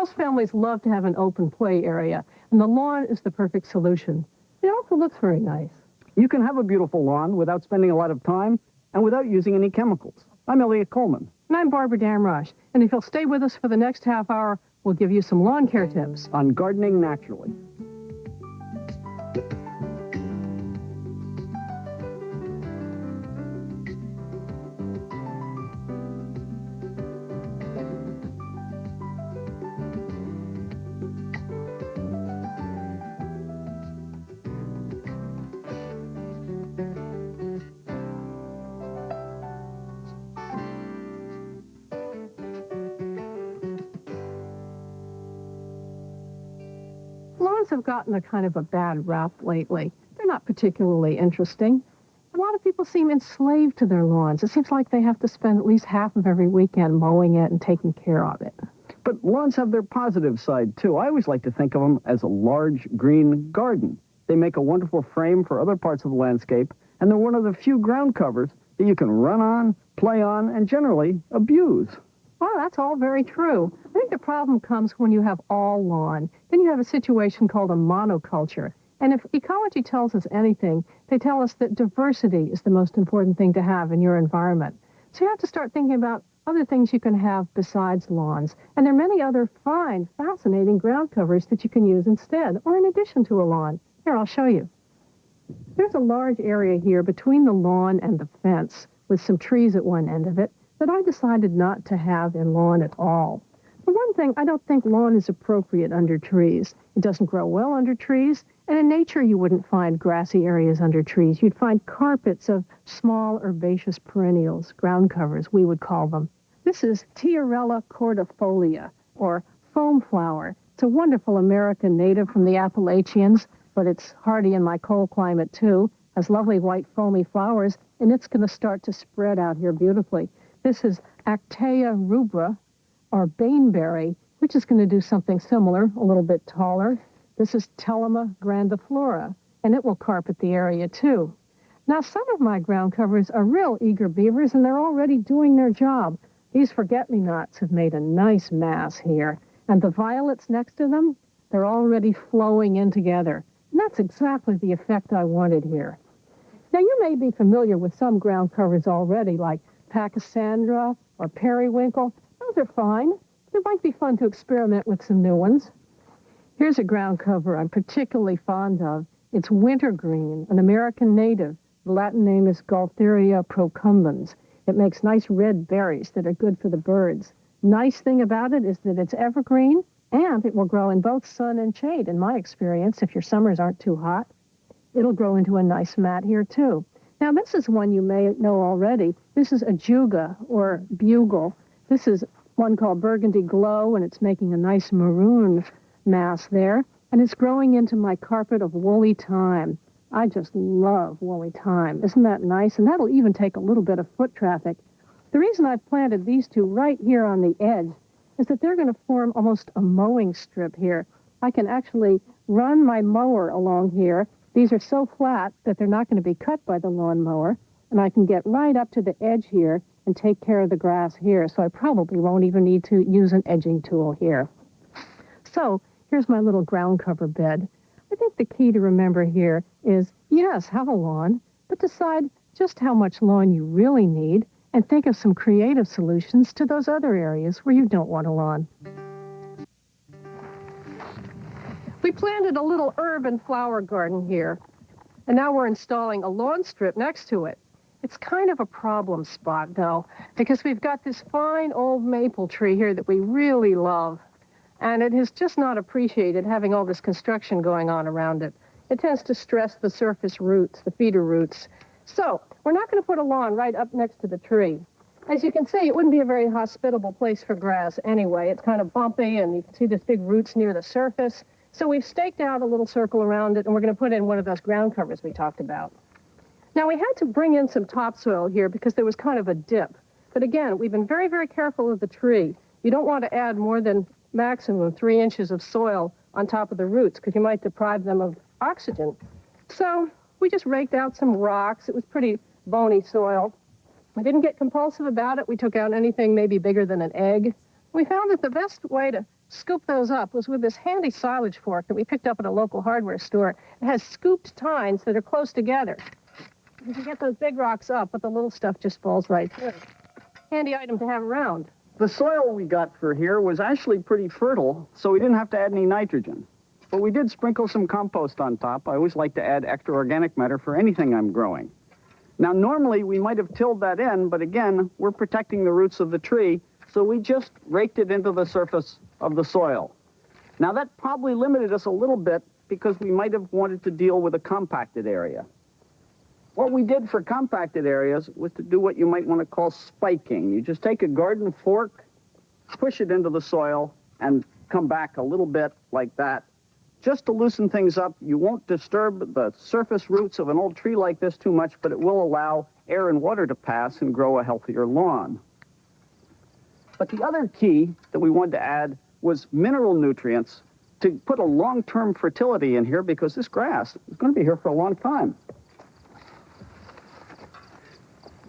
Most families love to have an open play area, and the lawn is the perfect solution. It also looks very nice. You can have a beautiful lawn without spending a lot of time and without using any chemicals. I'm Eliot Coleman. And I'm Barbara Damrosch, and if you'll stay with us for the next half hour, we'll give you some lawn care tips. On gardening naturally. Lawns have gotten a kind of a bad rap lately. They're not particularly interesting. A lot of people seem enslaved to their lawns. It seems like they have to spend at least half of every weekend mowing it and taking care of it. But lawns have their positive side, too. I always like to think of them as a large green garden. They make a wonderful frame for other parts of the landscape, and they're one of the few ground covers that you can run on, play on, and generally abuse. Well, that's all very true. I think the problem comes when you have all lawn. Then you have a situation called a monoculture. And if ecology tells us anything, they tell us that diversity is the most important thing to have in your environment. So you have to start thinking about other things you can have besides lawns. And there are many other fine, fascinating ground covers that you can use instead, or in addition to a lawn. Here, I'll show you. There's a large area here between the lawn and the fence with some trees at one end of it that I decided not to have in lawn at all. For one thing, I don't think lawn is appropriate under trees. It doesn't grow well under trees, and in nature you wouldn't find grassy areas under trees. You'd find carpets of small herbaceous perennials, ground covers, we would call them. This is Tiarella cordifolia, or foam flower. It's a wonderful American native from the Appalachians, but it's hardy in my cold climate too. Has lovely white foamy flowers, and it's going to start to spread out here beautifully. This is Actea rubra, or baneberry, which is going to do something similar, a little bit taller. This is Telema grandiflora, and it will carpet the area too. Now, some of my ground covers are real eager beavers, and they're already doing their job. These forget-me-nots have made a nice mass here, and the violets next to them, they're already flowing in together. And that's exactly the effect I wanted here. Now, you may be familiar with some ground covers already, like Pachysandra or periwinkle. Those are fine. It might be fun to experiment with some new ones. Here's a ground cover I'm particularly fond of. It's wintergreen, an American native. The Latin name is Gaultheria procumbens. It makes nice red berries that are good for the birds. Nice thing about it is that it's evergreen, and it will grow in both sun and shade, in my experience, if your summers aren't too hot. It'll grow into a nice mat here, too. Now, this is one you may know already. This is ajuga, or bugle. This is one called Burgundy Glow, and it's making a nice maroon mass there. And it's growing into my carpet of woolly thyme. I just love woolly thyme. Isn't that nice? And that'll even take a little bit of foot traffic. The reason I've planted these two right here on the edge is that they're going to form almost a mowing strip here. I can actually run my mower along here. These are so flat that they're not going to be cut by the lawnmower, and I can get right up to the edge here and take care of the grass here, so I probably won't even need to use an edging tool here. So here's my little ground cover bed. I think the key to remember here is, yes, have a lawn, but decide just how much lawn you really need and think of some creative solutions to those other areas where you don't want a lawn. We planted a little herb and flower garden here, and now we're installing a lawn strip next to it. It's kind of a problem spot, though, because we've got this fine old maple tree here that we really love, and it has just not appreciated having all this construction going on around it. It tends to stress the surface roots, the feeder roots. So we're not going to put a lawn right up next to the tree. As you can see, it wouldn't be a very hospitable place for grass anyway. It's kind of bumpy, and you can see this big roots near the surface. So we've staked out a little circle around it, and we're going to put in one of those ground covers we talked about. Now, we had to bring in some topsoil here because there was kind of a dip. But again, we've been very, very careful of the tree. You don't want to add more than maximum 3 inches of soil on top of the roots because you might deprive them of oxygen. So we just raked out some rocks. It was pretty bony soil. We didn't get compulsive about it. We took out anything maybe bigger than an egg. We found that the best way to scoop those up was with this handy silage fork that we picked up at a local hardware store. It has scooped tines that are close together. You can get those big rocks up, but the little stuff just falls right through. Handy item to have around. The soil we got for here was actually pretty fertile, so we didn't have to add any nitrogen. But we did sprinkle some compost on top. I always like to add extra organic matter for anything I'm growing. Now, normally we might have tilled that in, but again, we're protecting the roots of the tree, so we just raked it into the surface of the soil. Now, that probably limited us a little bit because we might have wanted to deal with a compacted area. What we did for compacted areas was to do what you might want to call spiking. You just take a garden fork, push it into the soil, and come back a little bit like that. Just to loosen things up, you won't disturb the surface roots of an old tree like this too much, but it will allow air and water to pass and grow a healthier lawn. But the other key that we wanted to add was mineral nutrients to put a long-term fertility in here, because this grass is going to be here for a long time.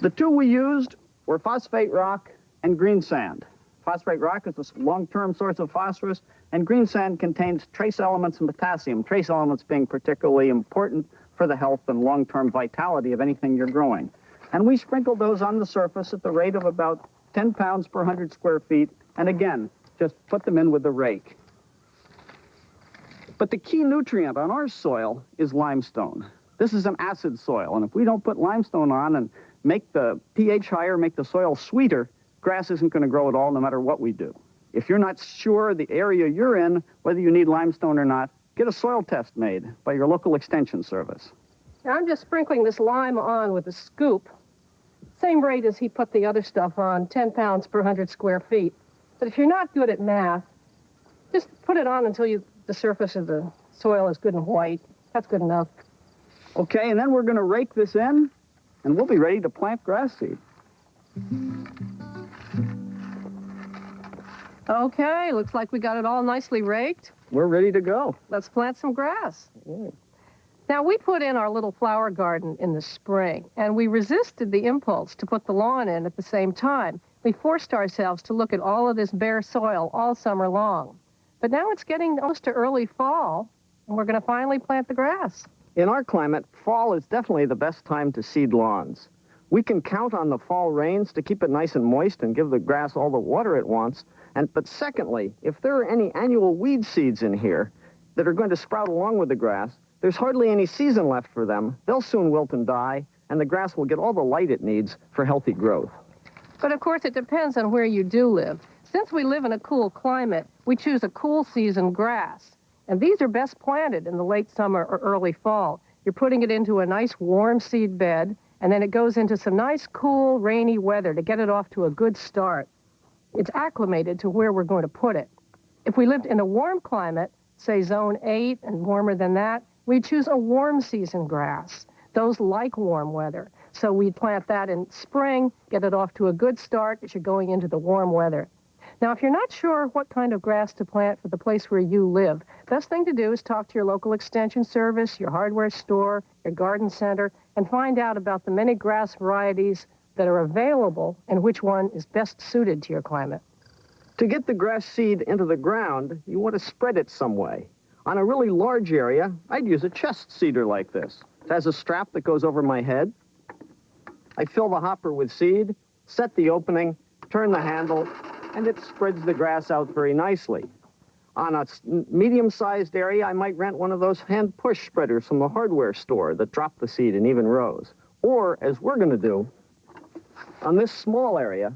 The two we used were phosphate rock and green sand. Phosphate rock is a long-term source of phosphorus, and green sand contains trace elements and potassium, trace elements being particularly important for the health and long-term vitality of anything you're growing. And we sprinkled those on the surface at the rate of about 10 pounds per 100 square feet, and again, just put them in with the rake. But the key nutrient on our soil is limestone. This is an acid soil, and if we don't put limestone on and make the pH higher, make the soil sweeter, grass isn't going to grow at all no matter what we do. If you're not sure the area you're in, whether you need limestone or not, get a soil test made by your local extension service. Now, I'm just sprinkling this lime on with a scoop, same rate as he put the other stuff on, 10 pounds per 100 square feet. But if you're not good at math, just put it on until the surface of the soil is good and white. That's good enough. Okay, and then we're going to rake this in, and we'll be ready to plant grass seed. Okay, looks like we got it all nicely raked. We're ready to go. Let's plant some grass. Yeah. Now, we put in our little flower garden in the spring, and we resisted the impulse to put the lawn in at the same time. We forced ourselves to look at all of this bare soil all summer long. But now it's getting close to early fall, and we're going to finally plant the grass. In our climate, fall is definitely the best time to seed lawns. We can count on the fall rains to keep it nice and moist and give the grass all the water it wants. But secondly, if there are any annual weed seeds in here that are going to sprout along with the grass, there's hardly any season left for them. They'll soon wilt and die, and the grass will get all the light it needs for healthy growth. But of course, it depends on where you do live. Since we live in a cool climate, we choose a cool season grass. And these are best planted in the late summer or early fall. You're putting it into a nice warm seed bed, and then it goes into some nice, cool, rainy weather to get it off to a good start. It's acclimated to where we're going to put it. If we lived in a warm climate, say zone 8 and warmer than that, we'd choose a warm season grass. Those like warm weather. So we'd plant that in spring, get it off to a good start as you're going into the warm weather. Now, if you're not sure what kind of grass to plant for the place where you live, best thing to do is talk to your local extension service, your hardware store, your garden center, and find out about the many grass varieties that are available and which one is best suited to your climate. To get the grass seed into the ground, you want to spread it some way. On a really large area, I'd use a chest seeder like this. It has a strap that goes over my head. I fill the hopper with seed, set the opening, turn the handle, and it spreads the grass out very nicely. On a medium-sized area, I might rent one of those hand-push spreaders from the hardware store that drop the seed in even rows. Or, as we're going to do, on this small area,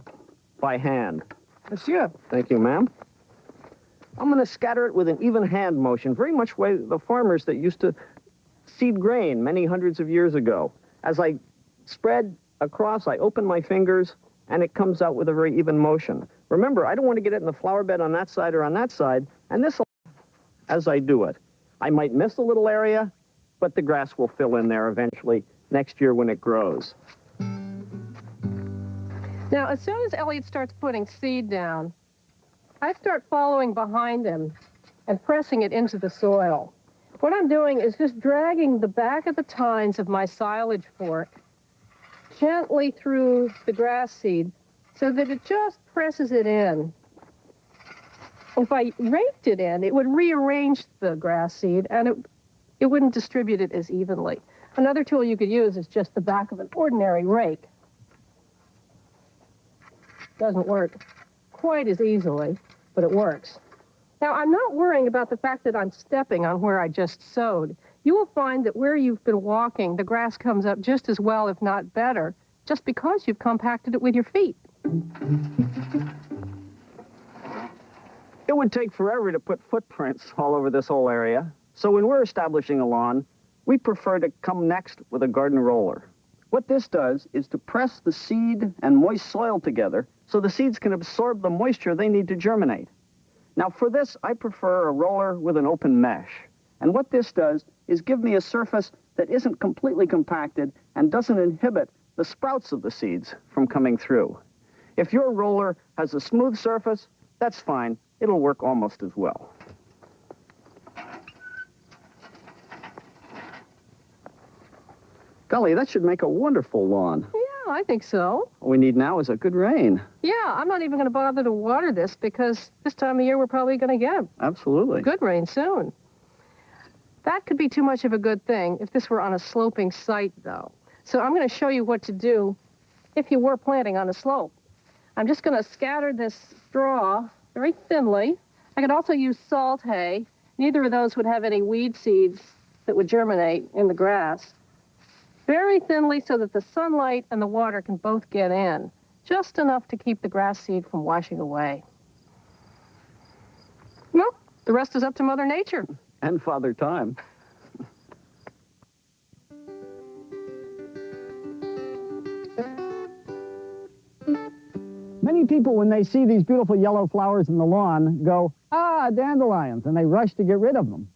by hand. Monsieur. Thank you, ma'am. I'm going to scatter it with an even hand motion, very much way the farmers that used to seed grain many hundreds of years ago. As I spread across, I open my fingers, and it comes out with a very even motion. Remember, I don't want to get it in the flower bed on that side or on that side, and this, as I do it. I might miss a little area, but the grass will fill in there eventually next year when it grows. Now, as soon as Eliot starts putting seed down, I start following behind him and pressing it into the soil. What I'm doing is just dragging the back of the tines of my silage fork gently through the grass seed so that it just presses it in. If I raked it in, it would rearrange the grass seed, and it wouldn't distribute it as evenly. Another tool you could use is just the back of an ordinary rake. Doesn't work quite as easily, but it works. Now, I'm not worrying about the fact that I'm stepping on where I just sowed. You will find that where you've been walking, the grass comes up just as well, if not better, just because you've compacted it with your feet. It would take forever to put footprints all over this whole area. So when we're establishing a lawn, we prefer to come next with a garden roller. What this does is to press the seed and moist soil together so the seeds can absorb the moisture they need to germinate. Now for this, I prefer a roller with an open mesh. And what this does is give me a surface that isn't completely compacted and doesn't inhibit the sprouts of the seeds from coming through. If your roller has a smooth surface, that's fine. It'll work almost as well. Golly, that should make a wonderful lawn. Yeah, I think so. All we need now is a good rain. Yeah, I'm not even going to bother to water this because this time of year we're probably going to get Absolutely. good rain soon. That could be too much of a good thing if this were on a sloping site, though. So I'm going to show you what to do if you were planting on a slope. I'm just going to scatter this straw very thinly. I could also use salt hay. Neither of those would have any weed seeds that would germinate in the grass. Very thinly so that the sunlight and the water can both get in, just enough to keep the grass seed from washing away. Well, the rest is up to Mother Nature. And Father Time. Many people, when they see these beautiful yellow flowers in the lawn, go, ah, dandelions, and they rush to get rid of them.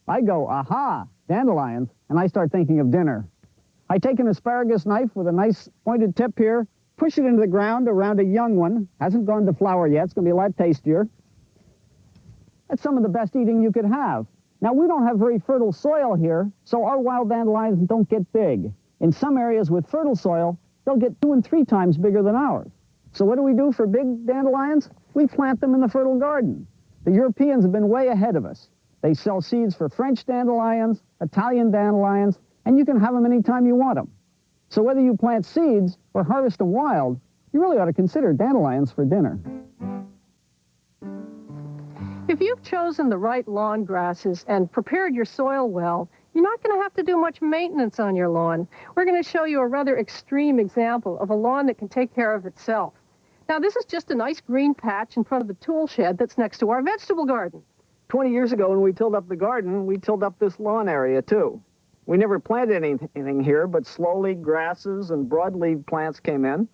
I go, aha, dandelions, and I start thinking of dinner. I take an asparagus knife with a nice pointed tip here, push it into the ground around a young one. Hasn't gone to flower yet. It's going to be a lot tastier. That's some of the best eating you could have. Now, we don't have very fertile soil here, so our wild dandelions don't get big. In some areas with fertile soil, they'll get 2 and 3 times bigger than ours. So what do we do for big dandelions? We plant them in the fertile garden. The Europeans have been way ahead of us. They sell seeds for French dandelions, Italian dandelions, and you can have them anytime you want them. So whether you plant seeds or harvest them wild, you really ought to consider dandelions for dinner. If you've chosen the right lawn grasses and prepared your soil well, you're not going to have to do much maintenance on your lawn. We're going to show you a rather extreme example of a lawn that can take care of itself. Now, this is just a nice green patch in front of the tool shed that's next to our vegetable garden. 20 years ago, when we tilled up the garden, we tilled up this lawn area, too. We never planted anything here, but slowly grasses and broadleaf plants came in.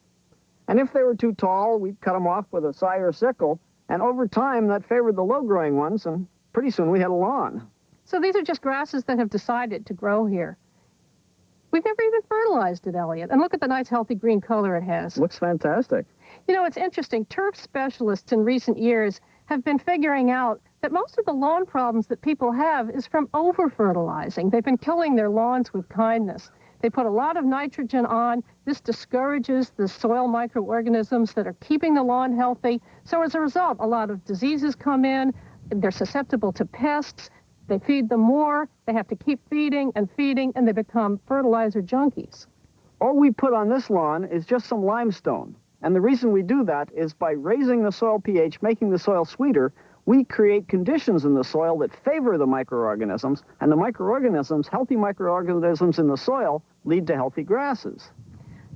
And if they were too tall, we'd cut them off with a scythe or sickle. And over time, that favored the low-growing ones, and pretty soon we had a lawn. So these are just grasses that have decided to grow here. We've never even fertilized it, Eliot. And look at the nice, healthy green color it has. Looks fantastic. You know, it's interesting. Turf specialists in recent years have been figuring out that most of the lawn problems that people have is from over-fertilizing. They've been killing their lawns with kindness. They put a lot of nitrogen on. This discourages the soil microorganisms that are keeping the lawn healthy. So as a result, a lot of diseases come in. They're susceptible to pests. They feed them more. They have to keep feeding, and they become fertilizer junkies. All we put on this lawn is just some limestone. And the reason we do that is by raising the soil pH, making the soil sweeter, we create conditions in the soil that favor the microorganisms, and the microorganisms, healthy microorganisms in the soil, lead to healthy grasses.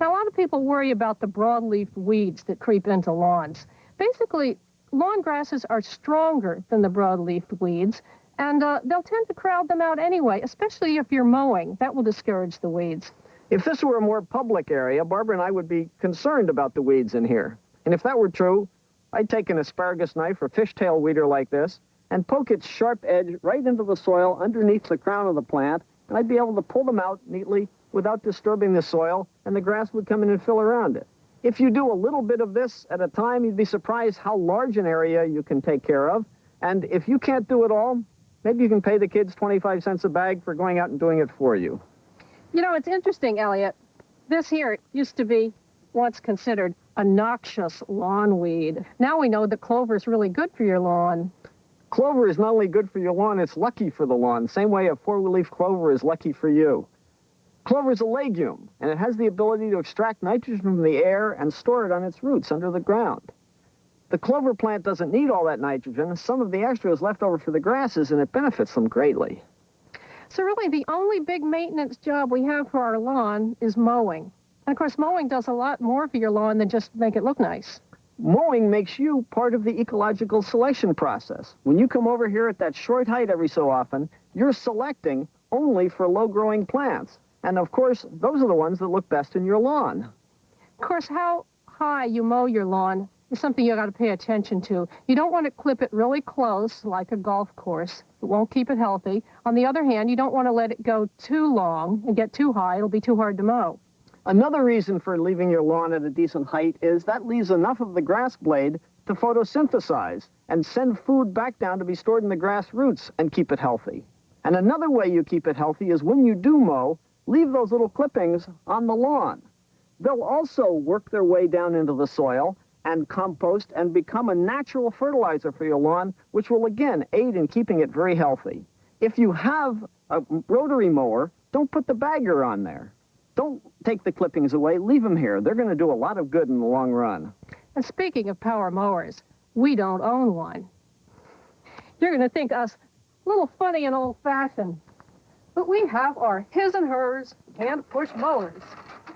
Now, a lot of people worry about the broadleaf weeds that creep into lawns. Basically, lawn grasses are stronger than the broadleaf weeds, and they'll tend to crowd them out anyway, especially if you're mowing. That will discourage the weeds. If this were a more public area, Barbara and I would be concerned about the weeds in here. And if that were true, I'd take an asparagus knife or fishtail weeder like this and poke its sharp edge right into the soil underneath the crown of the plant, and I'd be able to pull them out neatly without disturbing the soil, and the grass would come in and fill around it. If you do a little bit of this at a time, you'd be surprised how large an area you can take care of. And if you can't do it all, maybe you can pay the kids 25 cents a bag for going out and doing it for you. You know, it's interesting, Eliot. This here used to be once considered a noxious lawn weed. Now we know that clover is really good for your lawn. Clover is not only good for your lawn, it's lucky for the lawn. Same way a four-leaf clover is lucky for you. Clover is a legume, and it has the ability to extract nitrogen from the air and store it on its roots under the ground. The clover plant doesn't need all that nitrogen. Some of the extra is left over for the grasses, and it benefits them greatly. So really, the only big maintenance job we have for our lawn is mowing. And of course, mowing does a lot more for your lawn than just make it look nice. Mowing makes you part of the ecological selection process. When you come over here at that short height every so often, you're selecting only for low-growing plants. And of course, those are the ones that look best in your lawn. Of course, how high you mow your lawn is something you got to pay attention to. You don't want to clip it really close, like a golf course. It won't keep it healthy. On the other hand, you don't want to let it go too long and get too high. It'll be too hard to mow. Another reason for leaving your lawn at a decent height is that leaves enough of the grass blade to photosynthesize and send food back down to be stored in the grass roots and keep it healthy. And another way you keep it healthy is when you do mow, leave those little clippings on the lawn. They'll also work their way down into the soil and compost and become a natural fertilizer for your lawn, which will again aid in keeping it very healthy. If you have a rotary mower, don't put the bagger on there. Don't take the clippings away, leave them here. They're going to do a lot of good in the long run. And speaking of power mowers, we don't own one. You're going to think us a little funny and old-fashioned, but we have our his and hers hand-push mowers.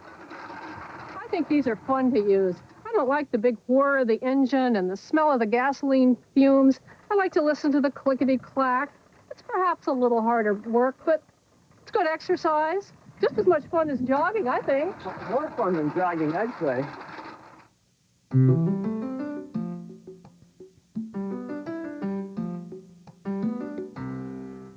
I think these are fun to use. I don't like the big whir of the engine and the smell of the gasoline fumes. I like to listen to the clickety-clack. It's perhaps a little harder work, but it's good exercise. Just as much fun as jogging, I think. More fun than jogging, I'd say.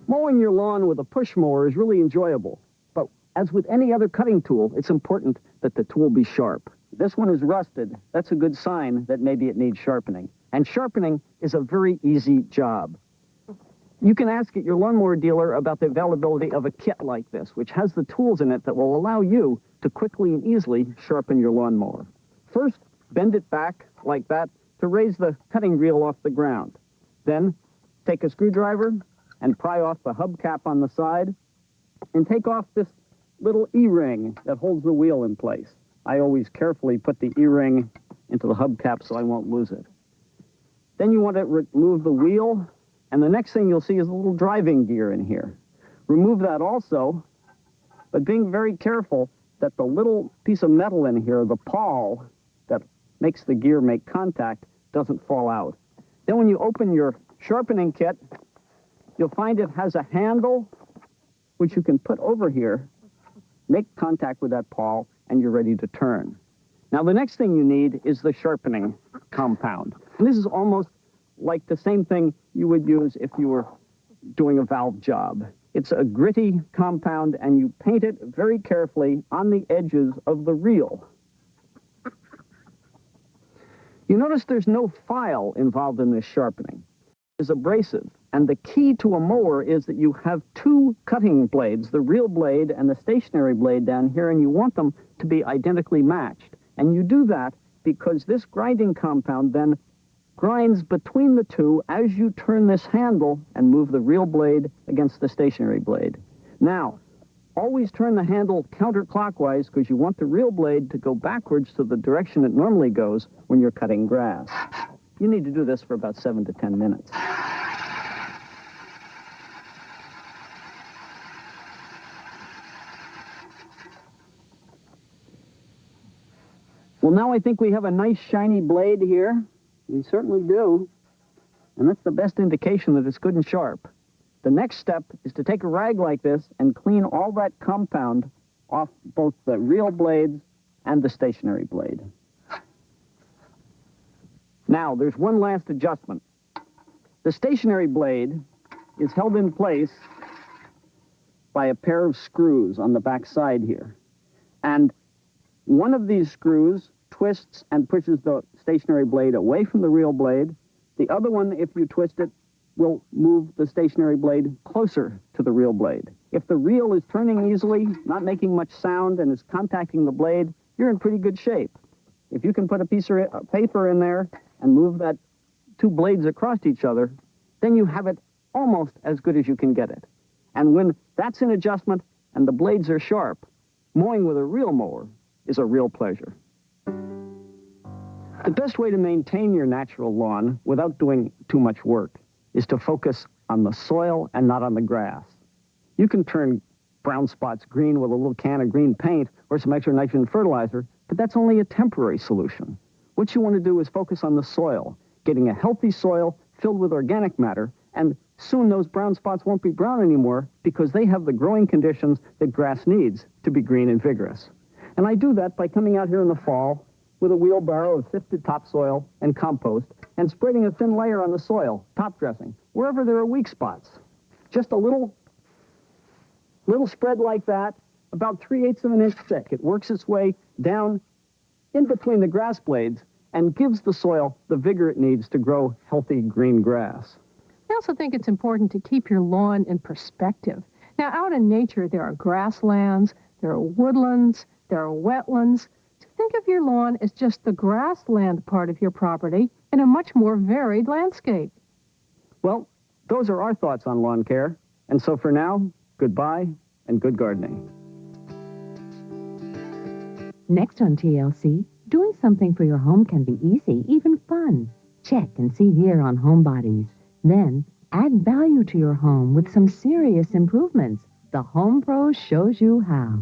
Mowing your lawn with a push mower is really enjoyable. But as with any other cutting tool, it's important that the tool be sharp. This one is rusted. That's a good sign that maybe it needs sharpening. And sharpening is a very easy job. You can ask at your lawnmower dealer about the availability of a kit like this, which has the tools in it that will allow you to quickly and easily sharpen your lawnmower. First, bend it back like that to raise the cutting reel off the ground. Then, take a screwdriver and pry off the hubcap on the side, and take off this little E-ring that holds the wheel in place. I always carefully put the E-ring into the hubcap so I won't lose it. Then you want to remove the wheel, and the next thing you'll see is a little driving gear in here. Remove that also, but being very careful that the little piece of metal in here, the pawl that makes the gear make contact, doesn't fall out. Then when you open your sharpening kit, you'll find it has a handle which you can put over here, make contact with that pawl, and you're ready to turn. Now the next thing you need is the sharpening compound. And this is almost like the same thing you would use if you were doing a valve job. It's a gritty compound, and you paint it very carefully on the edges of the reel. You notice there's no file involved in this sharpening. It's abrasive, and the key to a mower is that you have two cutting blades, the reel blade and the stationary blade down here, and you want them to be identically matched. And you do that because this grinding compound then grinds between the two as you turn this handle and move the reel blade against the stationary blade. Now, always turn the handle counterclockwise because you want the reel blade to go backwards to the direction it normally goes when you're cutting grass. You need to do this for about 7 to 10 minutes. Well, now I think we have a nice shiny blade here. We certainly do. And that's the best indication that it's good and sharp. The next step is to take a rag like this and clean all that compound off both the reel blades and the stationary blade. Now, there's one last adjustment. The stationary blade is held in place by a pair of screws on the back side here. And one of these screws twists and pushes the stationary blade away from the reel blade. The other one, if you twist it, will move the stationary blade closer to the reel blade. If the reel is turning easily, not making much sound, and is contacting the blade, you're in pretty good shape. If you can put a piece of paper in there and move that two blades across each other, then you have it almost as good as you can get it. And when that's in adjustment and the blades are sharp, mowing with a real mower is a real pleasure. The best way to maintain your natural lawn without doing too much work is to focus on the soil and not on the grass. You can turn brown spots green with a little can of green paint or some extra nitrogen fertilizer, but that's only a temporary solution. What you want to do is focus on the soil, getting a healthy soil filled with organic matter, and soon those brown spots won't be brown anymore because they have the growing conditions that grass needs to be green and vigorous. And I do that by coming out here in the fall with a wheelbarrow of sifted topsoil and compost and spreading a thin layer on the soil, top dressing, wherever there are weak spots. Just a little spread like that, about 3/8 of an inch thick. It works its way down in between the grass blades and gives the soil the vigor it needs to grow healthy green grass. I also think it's important to keep your lawn in perspective. Now, out in nature, there are grasslands, there are woodlands, there are wetlands. So think of your lawn as just the grassland part of your property in a much more varied landscape. Well, those are our thoughts on lawn care. And so for now, goodbye and good gardening. Next on TLC, doing something for your home can be easy, even fun. Check and see here on Homebodies. Then, add value to your home with some serious improvements. The Home Pro shows you how.